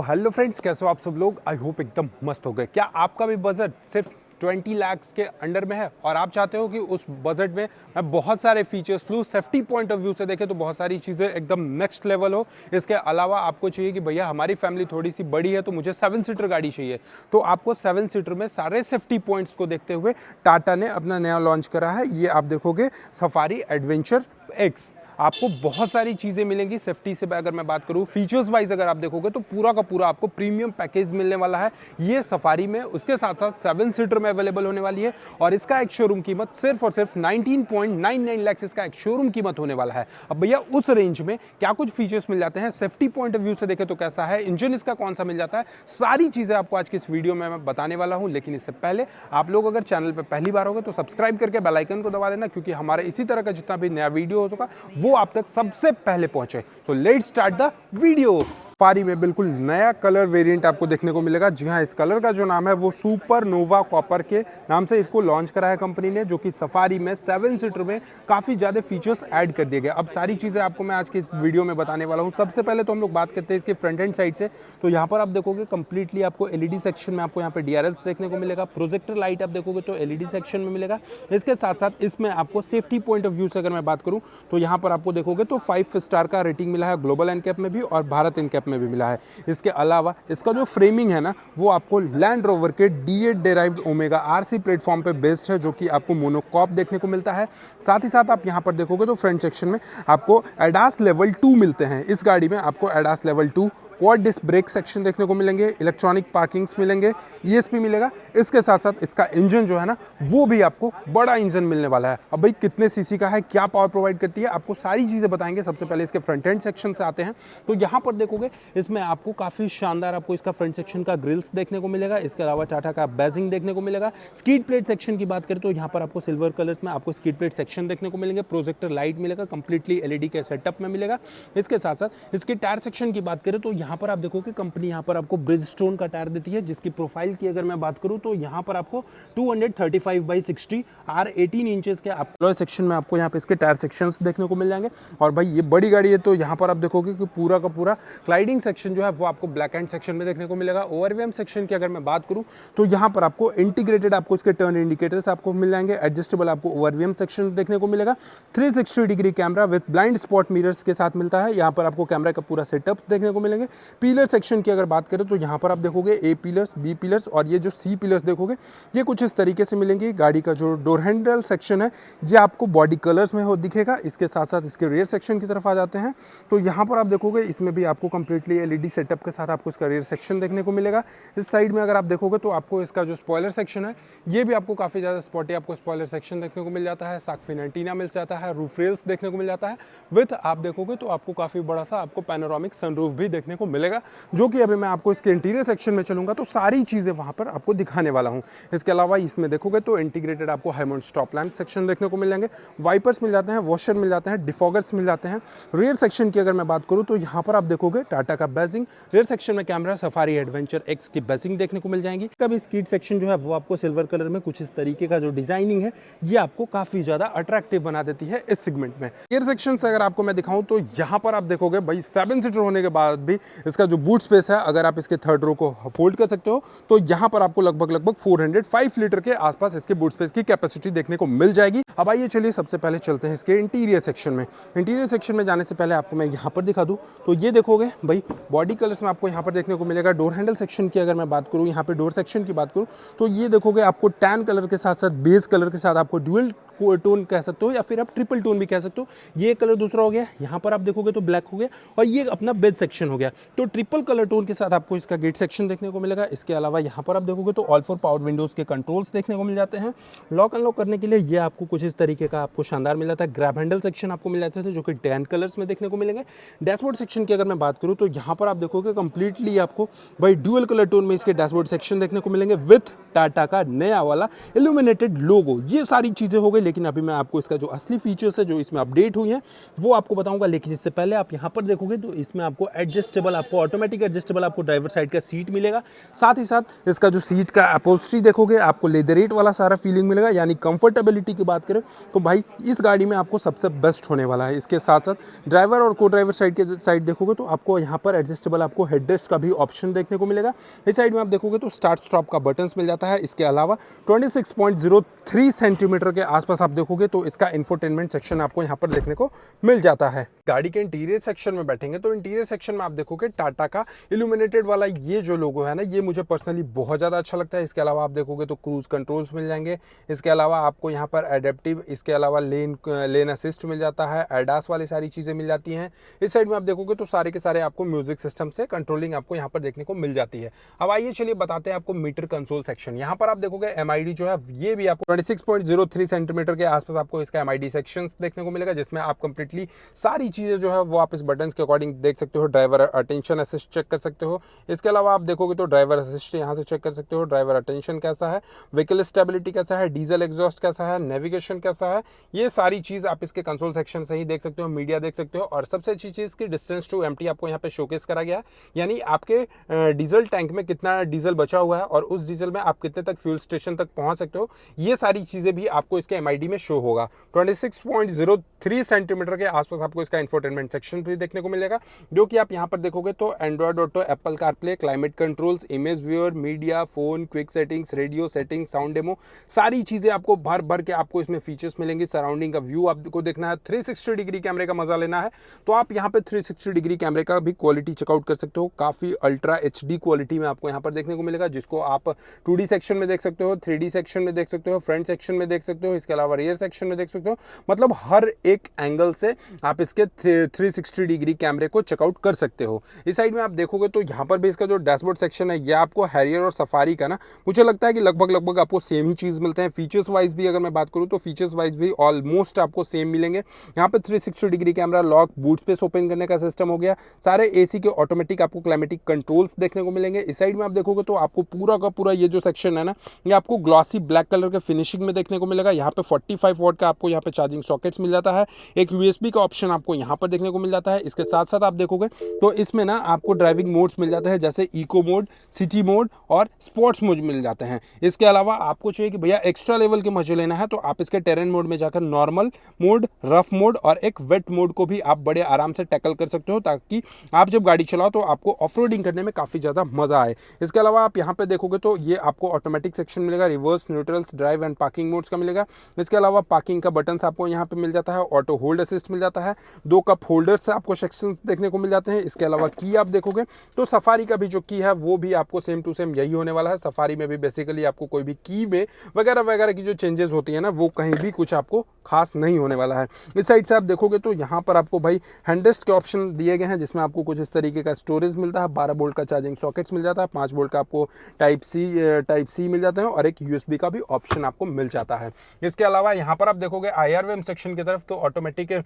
Hello friends, कैसे हो आप सब लोग। आई होप एकदम मस्त हो गए। क्या आपका भी बजट सिर्फ 20 लाख के अंडर में है और आप चाहते हो कि उस बजट में मैं बहुत सारे फीचर्स लूँ, सेफ्टी पॉइंट ऑफ व्यू से देखें तो बहुत सारी चीज़ें एकदम नेक्स्ट लेवल हो। इसके अलावा आपको चाहिए कि भैया हमारी फैमिली थोड़ी सी बड़ी है तो मुझे 7 सीटर गाड़ी चाहिए, तो आपको 7 सीटर में सारे सेफ्टी पॉइंट्स को देखते हुए टाटा ने अपना नया लॉन्च करा है। ये आप देखोगे सफारी एडवेंचर एक्स। आपको बहुत सारी चीज़ें मिलेंगी सेफ्टी से। अगर मैं बात करूँ फीचर्स वाइज, अगर आप देखोगे तो पूरा का पूरा आपको प्रीमियम पैकेज मिलने वाला है ये सफारी में। उसके साथ साथ 7 सीटर में अवेलेबल होने वाली है और इसका एक शोरूम कीमत सिर्फ और सिर्फ 19.99 लाख इसका एक शोरूम कीमत होने वाला है। अब भैया उस रेंज में क्या कुछ फीचर्स मिल जाते हैं, सेफ्टी पॉइंट ऑफ व्यू से देखें तो कैसा है, इंजन इसका कौन सा मिल जाता है, सारी चीज़ें आपको आज की इस वीडियो में मैं बताने वाला हूँ। लेकिन इससे पहले आप लोग अगर चैनल पर पहली बार होगे तो सब्सक्राइब करके बेल आइकन को दबा देना, क्योंकि हमारे इसी तरह का जितना भी नया वीडियो हो सका वो आप तक सबसे पहले पहुंचे। So let's start the video. Safari में बिल्कुल नया कलर वेरिएंट आपको देखने को मिलेगा। जी हाँ, इस कलर का जो नाम है वो सुपर नोवा कॉपर के नाम से इसको लॉन्च करा है कंपनी ने, जो कि सफारी में 7 सीटर में काफ़ी ज़्यादा फीचर्स ऐड कर दिए गए। अब सारी चीज़ें आपको मैं आज के इस वीडियो में बताने वाला हूँ। सबसे पहले तो हम लोग बात करते हैं इसके फ्रंट एंड साइड से। तो यहाँ पर आप देखोगे कंप्लीटली आपको एलईडी सेक्शन में आपको यहाँ पे डीआरएल्स देखने को मिलेगा। प्रोजेक्टर लाइट आप देखोगे तो एलईडी सेक्शन में मिलेगा। इसके साथ साथ इसमें आपको सेफ्टी पॉइंट ऑफ व्यू से अगर मैं बात करूँ तो यहाँ पर आपको देखोगे तो 5 स्टार का रेटिंग मिला है ग्लोबल एनकैप में भी और भारत एनकैप में भी मिला है। इसके अलावा इसका जो फ्रेमिंग है ना वो आपको लैंड रोवर के D8 derived omega RC platform पे बेस्ड है, जो कि आपको मोनोकॉक देखने को मिलता है। साथ ही साथ आप यहाँ पर देखोगे तो फ्रंट सेक्शन में आपको एडास लेवल 2 मिलते हैं। इस गाड़ी में आपको ADAS level 2 quad disc brake section देखने को मिलेंगे, इलेक्ट्रॉनिक पार्किंग्स मिलेंगे, ESP मिलेगा। इसके साथ साथ इसका इंजन जो है ना वो भी आपको बड़ा इंजन मिलने वाला है। अब भाई कितने सीसी का है, क्या पावर प्रोवाइड करती है, आपको सारी चीज़ें बताएंगे। सबसे पहले इसके फ्रंट एंड सेक्शन से आते हैं तो यहाँ पर देखोगे इसमें आपको काफ़ी शानदार आपको इसका फ्रंट सेक्शन का ग्रिल्स देखने को मिलेगा। इसके अलावा टाटा का बैजिंग देखने को मिलेगा। स्कीड प्लेट सेक्शन की बात करें तो यहाँ पर आपको सिल्वर कलर्स में आपको स्कीड प्लेट सेक्शन देखने को मिलेंगे। प्रोजेक्टर लाइट मिलेगा, कंप्लीटली LED के सेटअप में मिलेगा। इसके साथ साथ इसके टायर सेक्शन की बात करें तो यहाँ पर आप देखोगे कंपनी यहाँ पर आपको ब्रिजस्टोन का टायर देती है, जिसकी प्रोफाइल की अगर मैं बात करूँ तो यहाँ पर आपको 235/60 R18 इंचेस के आप सेक्शन में आपको यहाँ पे इसके टायर सेक्शंस देखने को मिल जाएंगे। और भाई ये बड़ी गाड़ी है तो यहाँ पर आप देखोगे कि पूरा का पूरा स्लाइडिंग सेक्शन जो है वो आपको ब्लैक एंड सेक्शन में देखने को मिलेगा। ओवरव्हीएम सेक्शन की अगर मैं बात करूं तो यहां पर आपको इंटीग्रेटेड आपको इसके टर्न इंडिकेटर्स आपको मिल जाएंगे। एडजस्टेबल आपको ओवरव्हीएम सेक्शन देखने को मिलेगा। 360 degree camera with blind spot mirrors के साथ मिलता है। यहां पर आपको कैमरा का पूरा सेटअप देखने को मिलेंगे। पिलर सेक्शन की अगर बात करें तो यहां पर आप देखोगे A पिलर्स, B पिलर्स और ये जो C पिलर्स देखोगे ये कुछ इस तरीके से मिलेंगे। गाड़ी का जो डोर हैंडल सेक्शन है ये आपको बॉडी कलर्स में हो दिखेगा। इसके साथ साथ इसके रेयर सेक्शन की तरफ आ जाते हैं तो यहाँ पर आप देखोगे इसमें भी आपको कंप्लीटली LED सेटअप के साथ आपको इसका रेयर सेक्शन देखने को मिलेगा। इस साइड में अगर आप देखोगे तो आपको इसका जो स्पॉइलर सेक्शन है ये भी आपको काफ़ी ज़्यादा स्पॉटी आपको स्पॉइलर सेक्शन देखने को मिल जाता है। साकफिन एंटीना मिल जाता है, रूफ रेल्स देखने को मिल जाता है। विथ आप देखोगे तो आपको काफ़ी बड़ा सा आपको पैनोरामिक सनरूफ भी देखने को मिलेगा, जो कि अभी मैं आपको इसके इंटीरियर सेक्शन में चलूंगा तो सारी चीज़ें वहाँ पर आपको दिखाने वाला हूँ। इसके अलावा इसमें देखोगे तो इंटीग्रेटेड आपको high mount stop lamp section देखने को मिल जाएंगे। वाइपर्स मिल जाते हैं, वॉशर मिल जाते हैं, डिफॉगर्स मिल जाते हैं। रेयर सेक्शन की अगर मैं बात करूँ तो यहाँ पर आप देखोगे टाटा का बैजिंग, रेयर सेक्शन में कैमरा, सफारी एडवेंचर एक्स की बैजिंग देखने को मिल जाएंगी। कभी स्कीड सेक्शन जो है वो आपको सिल्वर कलर में कुछ इस तरीके का जो डिजाइनिंग है ये आपको काफी ज्यादा अट्रैक्टिव बना देती है इस सेगमेंट में। एयर सेक्शन से अगर आपको मैं दिखाऊं तो यहाँ पर आप देखोगे भाई 7 सीटर होने के बाद भी इसका जो बूट स्पेस है, अगर आप इसके थर्ड रो को फोल्ड कर सकते हो तो यहाँ पर आपको लगभग 405 लीटर के आसपास इसके बूट स्पेस की कैपेसिटी देखने को मिल जाएगी। अब आइए चलिए सबसे पहले चलते हैं इसके इंटीरियर सेक्शन में। इंटीरियर सेक्शन में जाने से पहले आपको मैं यहाँ पर दिखा दूं तो ये देखोगे भाई बॉडी कलर्स में आपको यहाँ पर देखने को मिलेगा। डोर हैंडल सेक्शन की अगर मैं बात करूँ, यहाँ पे डोर सेक्शन की बात करूँ तो ये देखोगे आपको टैन कलर के साथ साथ बेस कलर के साथ आपको ड्यूअल टोन कह सकते हो या फिर आप ट्रिपल टोन भी कह सकते हो। ये कलर दूसरा हो गया, यहाँ पर आप देखोगे तो ब्लैक हो गया और ये अपना बेज सेक्शन हो गया। तो ट्रिपल कलर टोन के साथ आपको इसका गेट सेक्शन देखने को मिलेगा। इसके अलावा यहाँ पर आप देखोगे तो ऑल 4 पावर विंडोज के कंट्रोल्स देखने को मिल जाते हैं। लॉक अनलॉक करने के लिए ये आपको कुछ इस तरीके का आपको शानदार मिल जाता है। ग्रैब हैंडल सेक्शन आपको मिल जाते थे जो कि टैन कलर्स में देखने को मिलेंगे। डैशबोर्ड सेक्शन की अगर मैं बात करूँ तो यहाँ पर आप देखोगे कंप्लीटली आपको भाई ड्यूअल कलर टोन में इसके डैशबोर्ड सेक्शन देखने को मिलेंगे विथ टाटा का नया वाला इल्यूमिनेटेड लोगो। ये सारी चीज़ें हो गई, लेकिन अभी मैं आपको इसका जो असली फीचर्स है जो इसमें अपडेट हुई हैं वो आपको बताऊंगा। लेकिन इससे पहले आप यहाँ पर देखोगे तो इसमें आपको एडजस्टेबल, आपको ऑटोमेटिक एडजस्टेबल आपको ड्राइवर साइड का सीट मिलेगा। साथ ही साथ इसका जो सीट का अपहोल्स्ट्री देखोगे आपको लेदरेट वाला सारा फीलिंग मिलेगा। यानी कंफर्टेबिलिटी की बात करें तो भाई इस गाड़ी में आपको सबसे बेस्ट होने वाला है। इसके साथ साथ ड्राइवर और को ड्राइवर साइड के साइड देखोगे तो आपको यहाँ पर एडजस्टेबल आपको हेडरेस्ट का भी ऑप्शन देखने को मिलेगा। इस साइड में आप देखोगे तो स्टार्ट स्टॉप का बटन्स मिल जाता है। इसके अलावा 26.03 सेंटीमीटर के आसपास आप देखोगे तो इसका इंफोटेनमेंट सेक्शन आपको यहाँ पर देखने को मिल जाता है। गाड़ी के इंटीरियर सेक्शन में बैठेंगे तो इंटीरियर सेक्शन में आप देखोगे टाटा का इल्यूमिनेटेड वाला ये जो लोगो है ना, ये मुझे पर्सनली बहुत ज़्यादा अच्छा लगता है। इसके अलावा आप देखोगे तो क्रूज कंट्रोल्स मिल जाएंगे। इसके अलावा आपको यहाँ पर एडेप्टिव, इसके अलावा लेन असिस्ट मिल जाता है, एडास वाली सारी चीज़ें मिल जाती हैं। इस साइड में आप देखोगे तो सारे के सारे आपको म्यूजिक सिस्टम से कंट्रोलिंग आपको यहाँ पर देखने को मिल जाती है। अब आइए चलिए बताते हैं आपको मीटर कंसोल सेक्शन। यहाँ पर आप देखोगे MID जो है ये भी आपको 26.03 सेंटीमीटर के आसपास आपको इसका MID सेक्शन देखने को मिलेगा, जिसमें आप कंप्लीटली सारी चीज़ें जो है वो आप इस बटन के अकॉर्डिंग देख सकते हो। ड्राइवर अटेंशन असिस्ट चेक कर सकते हो। इसके अलावा आप देखोगे तो ड्राइवर असिस्ट यहाँ से चेक कर सकते हो, ड्राइवर अटेंशन कैसा है, व्हीकल स्टेबिलिटी कैसा है, डीजल एग्जॉस्ट कैसा है, नेविगेशन कैसा है, ये सारी चीज़ आप इसके कंसोल सेक्शन से ही देख सकते हो। मीडिया देख सकते हो और सबसे अच्छी चीज़ की डिस्टेंस टू एम्प्टी आपको यहाँ पे शोकेस करा गया है। यानी आपके डीजल टैंक में कितना डीजल बचा हुआ है और उस डीजल में आप कितने तक फ्यूल स्टेशन तक पहुंच सकते हो, ये सारी चीज़ें भी आपको इसके MID में शो होगा। 26.03 सेंटीमीटर के आसपास आपको इसका इंफोटेनमेंट सेक्शन भी देखने को मिलेगा, जो कि आप यहाँ पर देखोगे तो Android auto, Apple CarPlay, climate controls, image viewer, media, phone, quick settings, radio settings, sound demo, सारी चीज़ें आपको भर भर के आपको इसमें फीचर्स मिलेंगे। सराउंडिंग का व्यू आपको देखना है, 360 डिग्री कैमरे का मजा लेना है तो आप यहाँ पे 360 डिग्री कैमरे का भी क्वालिटी चेकआउट कर सकते हो। काफ़ी अल्ट्रा HD क्वालिटी में आपको यहाँ पर देखने को मिलेगा, जिसको आप 2D सेक्शन में देख सकते हो, 3D सेक्शन में देख सकते हो, फ्रंट सेक्शन में देख सकते हो, इसके अलावा रियर सेक्शन में देख सकते हो। मतलब हर एक एंगल से आप इसके 360 डिग्री कैमरे को चेकआउट कर सकते हो। इस साइड में आप देखोगे तो यहाँ पर भी इसका जो डैशबोर्ड सेक्शन है ये आपको हैरियर और सफारी का ना मुझे लगता है कि लगभग आपको सेम ही चीज़ मिलते हैं। फीचर्स वाइज भी अगर मैं बात करूँ तो फीचर्स वाइज भी ऑलमोस्ट आपको सेम मिलेंगे। यहाँ पे 360 degree camera, lock, boot space open करने का सिस्टम हो गया, सारे AC के ऑटोमेटिक आपको क्लाइमेटिक कंट्रोल्स देखने को मिलेंगे। इस साइड में आप देखोगे तो आपको पूरा का पूरा ये जो सेक्शन है ना, ये आपको ग्लॉसी ब्लैक कलर के फिनिशिंग में देखने को मिलेगा। यहाँ पे 45 वॉट का आपको यहाँ पे चार्जिंग सॉकेट्स मिल जाता है। एक USB का ऑप्शन आपको यहाँ पर देखने को मिल जाता है। इसके साथ साथ आप देखोगे तो इसमें ना आपको ड्राइविंग मोड्स मिल जाते हैं, जैसे इको मोड, सिटी मोड और स्पोर्ट्स मोड मिल जाते हैं। इसके अलावा आपको चाहिए कि भैया एक्स्ट्रा लेवल के मजे लेना है तो आप इसके टेरेन मोड में जाकर नॉर्मल मोड, रफ मोड और एक वेट मोड को भी आप बड़े आराम से टैकल कर सकते हो, ताकि आप जब गाड़ी चलाओ तो आपको ऑफ रोडिंग करने में काफ़ी ज़्यादा मजा आए। इसके अलावा आप यहाँ पे देखोगे तो ये आपको ऑटोमेटिक सेक्शन मिलेगा, reverse, neutrals, drive and parking modes का मिलेगा। इसके अलावा पार्किंग का बटन आपको यहाँ पे मिल जाता है, ऑटो होल्ड असिस्ट मिल जाता है, 2 कप होल्डर्स आपको सेक्शन देखने को मिल जाते हैं। इसके अलावा की आप देखोगे तो सफारी का भी जो की है वो भी आपको सेम टू सेम यही होने वाला है। सफारी में भी बेसिकली आपको कोई भी की में वगैरह वगैरह की जो चेंजेस होती है ना, वो कहीं भी कुछ आपको खास नहीं होने वाला है। इस साइड से आप देखोगे तो यहाँ पर आपको भाई हैंडरेस्ट के ऑप्शन दिए गए हैं, जिसमें आपको कुछ इस तरीके का स्टोरेज मिलता है, 12 वोल्ट का चार्जिंग सॉकेट्स मिल जाता है, 5 वोल्ट का आपको टाइप सी मिल जाता है और एक USB का भी ऑप्शन आपको मिल जाता है। इसके अलावा यहाँ पर आप देखोगे IRVM सेक्शन की तरफ तो automatic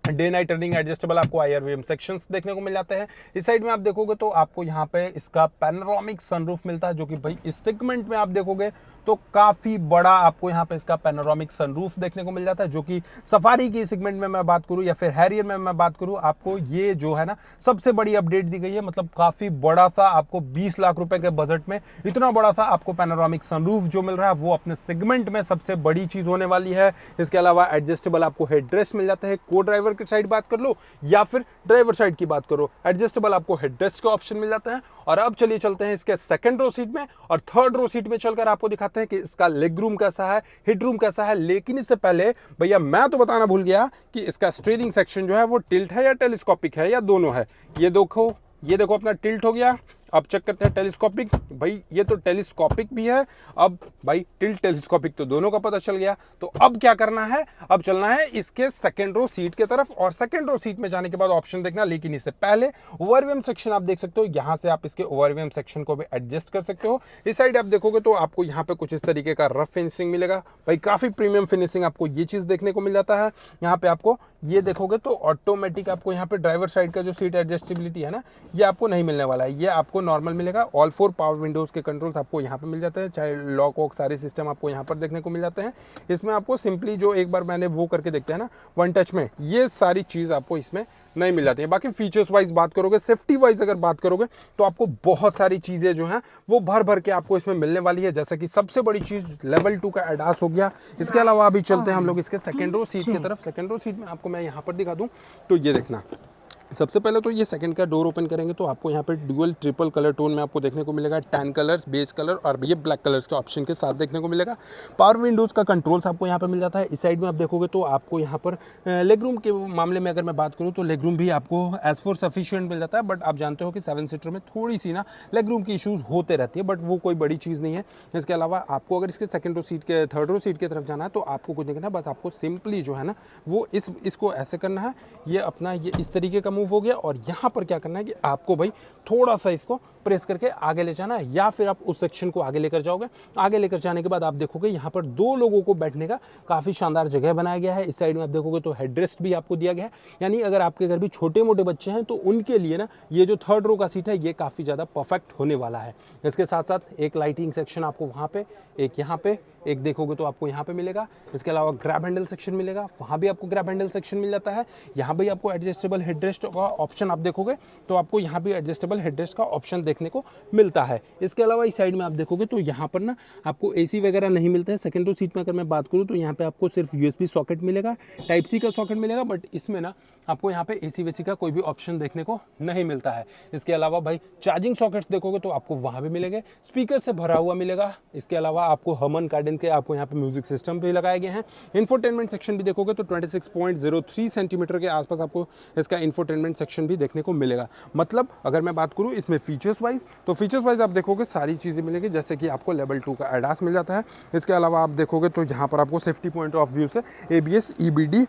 day night running adjustable आपको IRVM सेक्शंस देखने को मिल जाते हैं। इस साइड में आप देखोगे तो आपको यहाँ पे इसका पैनोरामिक सनरूफ मिलता है, जो कि भाई इस सेगमेंट में आप देखोगे तो काफ़ी बड़ा आपको यहाँ पे इसका पैनोरामिक सनरूफ देखने को मिल जाता है, जो कि सफारी की सेगमेंट में मैं बात करूँ या फिर हैरियर में मैं बात करूँ, आपको ये जो है ना सबसे बड़ी अपडेट दी गई है। मतलब काफ़ी बड़ा सा आपको 20 लाख रुपए के बजट में इतना बड़ा सा आपको पैनोरामिक सनरूफ जो मिल रहा है वो अपने सेगमेंट में सबसे बड़ी चीज़ होने वाली है। इसके अलावा एडजस्टेबल आपको हेडरेस्ट मिल जाता है, को ड्राइवर की साइड बात कर लो या फिर ड्राइवर साइड की बात करो, एडजस्टेबल आपको हेडरेस्ट का ऑप्शन मिल जाता है। और अब चलिए चलते हैं इसके सेकंड रो सीट में और थर्ड रो सीट में चलकर आपको दिखाते हैं कि इसका लेग रूम कैसा है, हिट रूम कैसा है। लेकिन इससे पहले भैया मैं तो बताना भूल गया कि इसका स्टीयरिंग सेक्शन जो है वो टिल्ट है या टेलीस्कोपिक है या दोनों है। ये देखो अपना टिल्ट हो गया। अब चेक करते हैं टेलीस्कोपिक। भाई ये तो टेलीस्कोपिक भी है, अब भाई टिल्ट टेलीस्कोपिक तो दोनों का पता चल गया। तो अब क्या करना है, अब चलना है इसके सेकंड रो सीट के तरफ और सेकंड रो सीट में जाने के बाद ऑप्शन देखना। लेकिन इससे पहले ओवरव्हीएम सेक्शन आप देख सकते हो, यहां से आप इसके ओवरव्हीएम सेक्शन को भी एडजस्ट कर सकते हो। इस साइड आप देखोगे तो आपको यहाँ पे कुछ इस तरीके का रफ फिनिशिंग मिलेगा। भाई काफी प्रीमियम फिनिशिंग आपको ये चीज देखने को मिल जाता है। यहाँ पे आपको ये देखोगे तो ऑटोमेटिक आपको यहाँ पे ड्राइवर साइड का जो सीट एडजस्टेबिलिटी है ना, ये आपको नहीं मिलने वाला है। ये आपको आपको नॉर्मल मिलेगा। ऑल 4 पावर विंडोज़ के कंट्रोल्स आपको यहाँ पे मिल जाते हैं, चाहे लॉक वॉक सारे सिस्टम आपको यहाँ पर देखने को मिल जाते हैं। इसमें आपको सिंपली जो एक बार मैंने वो करके देखते हैं ना वन टच में, ये सारी चीज़ आपको इसमें नहीं मिल जाती है। बाकी फीचर्स वाइज बात करोगे, सेफ्टी वाइज अगर बात करोगे तो आपको बहुत सारी चीज़ें जो हैं वो भर भर के आपको इसमें मिलने वाली है। जैसे कि सबसे बड़ी चीज़ लेवल 2 का एडास हो गया। इसके अलावा अभी चलते हैं हम लोग इसके सेकेंड रो सीट की तरफ। सेकेंड रो सीट में आपको मैं यहाँ पर दिखा दूँ तो ये देखना, सबसे पहले तो ये सेकंड का डोर ओपन करेंगे तो आपको यहाँ पे ड्यूअल ट्रिपल कलर टोन में आपको देखने को मिलेगा। टैन कलर्स, बेज कलर और ये ब्लैक कलर्स के ऑप्शन के साथ देखने को मिलेगा। पावर विंडोज़ का कंट्रोल्स आपको यहाँ पे मिल जाता है। इस साइड में आप देखोगे तो आपको यहाँ पर लेग रूम के मामले में अगर मैं बात करूँ तो लेग रूम भी आपको एज फॉर सफिशिएंट मिल जाता है। बट आप जानते हो कि 7 सीटर में थोड़ी सी ना लेग रूम की इशूज़ होते रहती है, बट वो कोई बड़ी चीज़ नहीं है। इसके अलावा आपको अगर इसके सेकेंड रो सीट के थर्ड रो सीट की तरफ जाना है तो आपको कुछ नहीं करना है, बस आपको सिंपली जो है ना वो इसको ऐसे करना है। ये अपना ये इस तरीके का मूव हो गया और यहाँ पर क्या करना है कि आपको भाई थोड़ा सा इसको प्रेस करके आगे ले जाना है, या फिर आप उस सेक्शन को आगे लेकर जाओगे। आगे लेकर जाने के बाद आप देखोगे यहाँ पर 2 लोगों को बैठने का काफ़ी शानदार जगह बनाया गया है। इस साइड में आप देखोगे तो हेडरेस्ट भी आपको दिया गया है, यानी अगर आपके घर भी छोटे मोटे बच्चे हैं तो उनके लिए ना ये जो थर्ड रो का सीट है ये काफ़ी ज़्यादा परफेक्ट होने वाला है। इसके साथ साथ एक लाइटिंग सेक्शन आपको वहाँ पे, एक यहाँ पे, एक देखोगे तो आपको यहाँ पे मिलेगा। इसके अलावा ग्रैब हैंडल सेक्शन मिलेगा, वहाँ भी आपको ग्रैब हैंडल सेक्शन मिल जाता है। यहाँ भी आपको एडजस्टेबल हेडरेस्ट का ऑप्शन आप देखोगे तो आपको यहाँ भी एडजस्टेबल हेडरेस्ट का ऑप्शन देखने को मिलता है। इसके अलावा इस साइड में आप देखोगे तो यहाँ पर ना आपको एसी वगैरह नहीं मिलता है। सेकेंड रो सीट में अगर मैं बात करूँ तो यहाँ पे आपको सिर्फ यूएसबी सॉकेट मिलेगा, टाइप सी का सॉकेट मिलेगा, बट इसमें ना आपको यहाँ पे एसी वेसी का कोई भी ऑप्शन देखने को नहीं मिलता है। इसके अलावा भाई चार्जिंग सॉकेट्स देखोगे तो आपको वहाँ भी मिलेंगे, स्पीकर से भरा हुआ मिलेगा। इसके अलावा आपको हमन गार्डन के आपको यहाँ पे म्यूजिक सिस्टम भी लगाए गए हैं। इंफोटेनमेंट सेक्शन भी देखोगे तो 26.03 सेंटीमीटर के आसपास आपको इसका इंफोटेनमेंट सेक्शन भी देखने को मिलेगा। मतलब अगर मैं बात करूँ इसमें फीचर्स वाइज तो फीचर्स वाइज आप देखोगे सारी चीज़ें मिलेंगी, जैसे कि आपको लेवल 2 का एडास मिल जाता है। इसके अलावा आप देखोगे तो यहाँ पर आपको सेफ्टी पॉइंट ऑफ व्यू से ABS, EBD,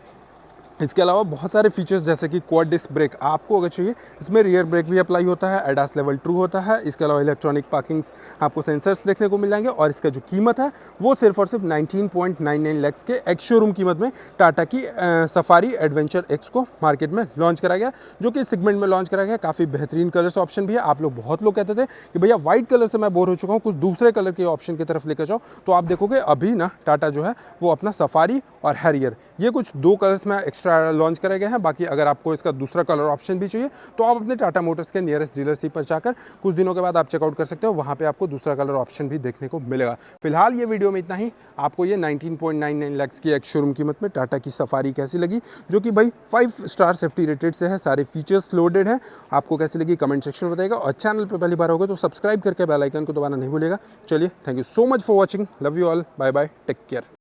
इसके अलावा बहुत सारे फीचर्स जैसे कि क्वाड डिस्क ब्रेक आपको अगर चाहिए, इसमें रियर ब्रेक भी अप्लाई होता है, एडास लेवल 2 होता है। इसके अलावा इलेक्ट्रॉनिक पार्किंग्स आपको सेंसर्स देखने को मिल जाएंगे और इसका जो कीमत है वो सिर्फ और सिर्फ 19.99 लाख के एक्स शोरूम कीमत में टाटा की सफारी एडवेंचर एक्स को मार्केट में लॉन्च करा गया, जो कि सेगमेंट में लॉन्च करा गया। काफ़ी बेहतरीन कलर्स ऑप्शन भी है। आप लोग बहुत लोग कहते थे कि भैया व्हाइट कलर से मैं बोर हो चुका हूँ, कुछ दूसरे कलर के ऑप्शन की तरफ लेकर जाओ, तो आप देखोगे अभी ना टाटा जो है वो अपना सफारी और हैरियर ये कुछ 2 कलर्स में एक्स्ट्रा लॉन्च करे गए हैं। बाकी अगर आपको इसका दूसरा कलर ऑप्शन भी चाहिए तो आप अपने टाटा मोटर्स के नियरेस्ट डीलरशिप पर जाकर कुछ दिनों के बाद आप चेकआउट कर सकते हो, वहाँ पे आपको दूसरा कलर ऑप्शन भी देखने को मिलेगा। फिलहाल ये वीडियो में इतना ही। आपको ये 19.99 लाख की एक्स शोरूम कीमत में टाटा की सफारी कैसी लगी, जो कि भाई 5 स्टार सेफ्टी रेटेड से है, सारे फीचर्स लोडेड है। आपको कैसी लगी कमेंट सेक्शन में बताइएगा और चैनल पर पहली बार होगा तो सब्सक्राइब करके बेल आइकन को दबाना नहीं भूलेगा। चलिए, thank you so much for watching, love you all, bye bye, take care.